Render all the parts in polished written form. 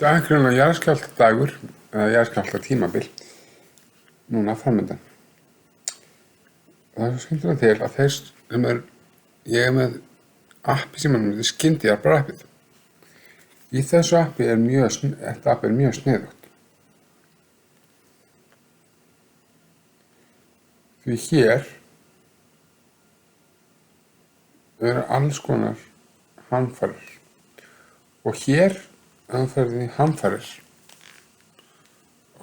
Það er greinlega jarðskjálftadagur eða jarðskjálftatímabil núna framundan. Það er svo skemmtilega til að þeir sem ég er með app í símanum, þetta er Skyndihjálpar-appið. Í þessu appi þetta app er mjög sniðugt. Því hér eru alls konar hamfarir og hér ferði hamfarir.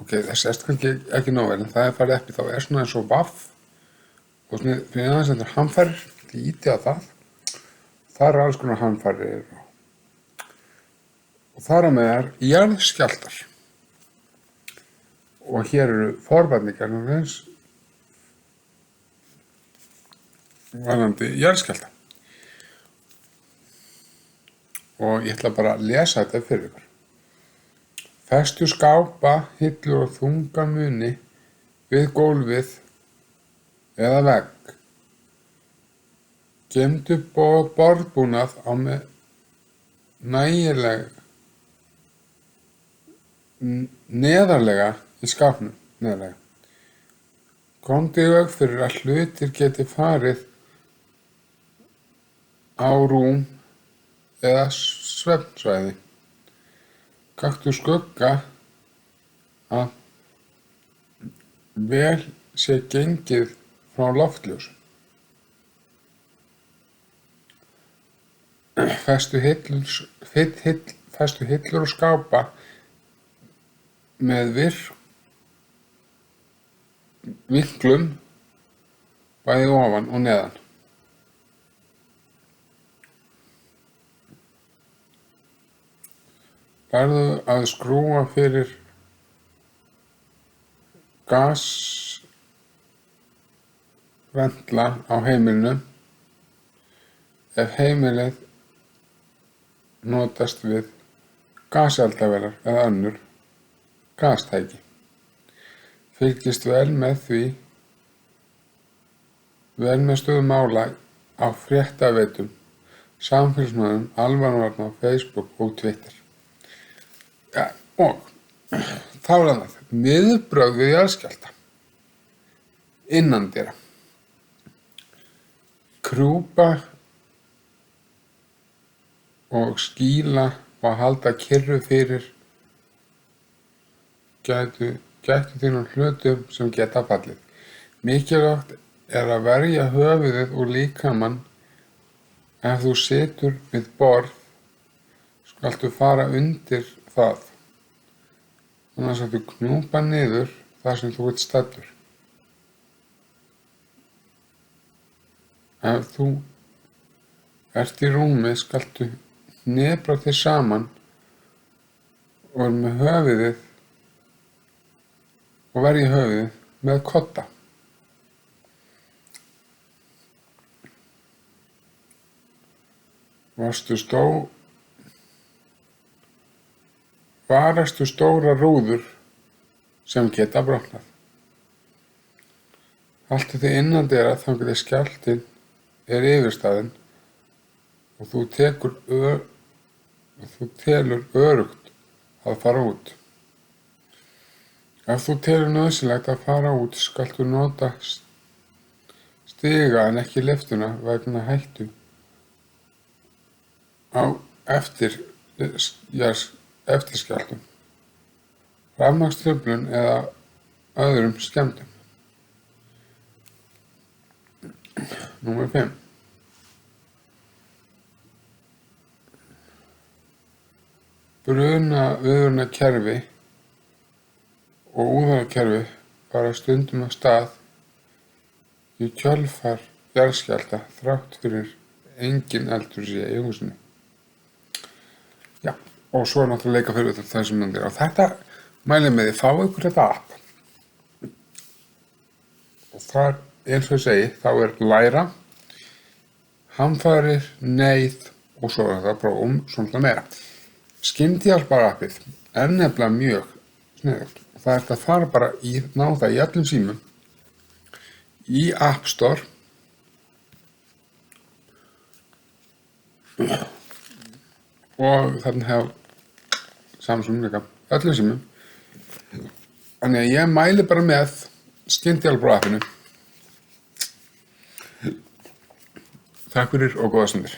Ok, þessi er kannski ekki nóg vel en það farið uppi þá svona eins og vaff og fyrir aðeins þetta hamfarir, því íti á það. Það eru alls konar hamfarir og þar á meðal jarðskjálftar. Og hér eru forvarningar varðandi jarðskjálfta. Og ég ætla bara að lesa þetta fyrir ykkur. Festu skápa, hillur og þunga muni við gólfið eða vegg. Geymdu borðbúnað á með neðarlega í skápnum. Neðarlega. Komdu í veg fyrir að hlutir geti farið á rúm eða svefnsvæði. Gakktu skugga að vel sé gengið frá loftljósum. Festu hillur og skápa með vinklum bæði ofan og neðan. Lærðu að skrúfa fyrir gasventla á heimilinu ef heimilið notast við gaseldavélar eða önnur gastæki. Fylgist vel með stöðu mála á fréttaveitum, samfélagsmiðlum, almannavarna á Facebook og Twitter. Ja, og þá er það viðbrögð við jarðskjálfta innandyra. Krjúpa og skýla og halda kyrru fyrir gætu þínum hlutum sem geta fallið. Mikilvægt er að verja höfuðið og líkamann. Ef þú situr við borð skaltu fara undir það. Annars að þú knúpa niður þar sem þú ert staddur. Ef þú ert í rúmi skaltu hnepra þig saman og með höfuðið og verja höfuðið með kodda. Varastu stóra rúður sem geta brotnað. Haltu þig innandyra þangað til skjálftinn er yfirstaðinn og þú telur öruggt að fara út. Ef þú telur nauðsynlegt að fara út skaltu nota stiga en ekki lyftuna vegna hættu á eftirskjálftum, rafmagnstruflun eða öðrum skemmdum. Númer 5. Brunaviðvörunarkerfi og úðakerfi fara stundum af stað í kjölfar jarðskjálfta þrátt fyrir engin eldur sé í húsinu. Já, og svo er náttúrulega leika fyrir þessum myndir. Og þetta mælið með því, fá ykkur þetta app. Og þar, eins og ég segi, þá er læra, hamfarir, neyð og svo er þetta prófum svona meira. Skyndihjálpar-appið er nefnilega mjög sniðugt. Það er að fara bara ná það í öllum símum í App Store og þarna Samsung líka, öllum símum. Þannig að ég mæli bara með Skyndihjálpar appinu. Takk fyrir og góða stundir.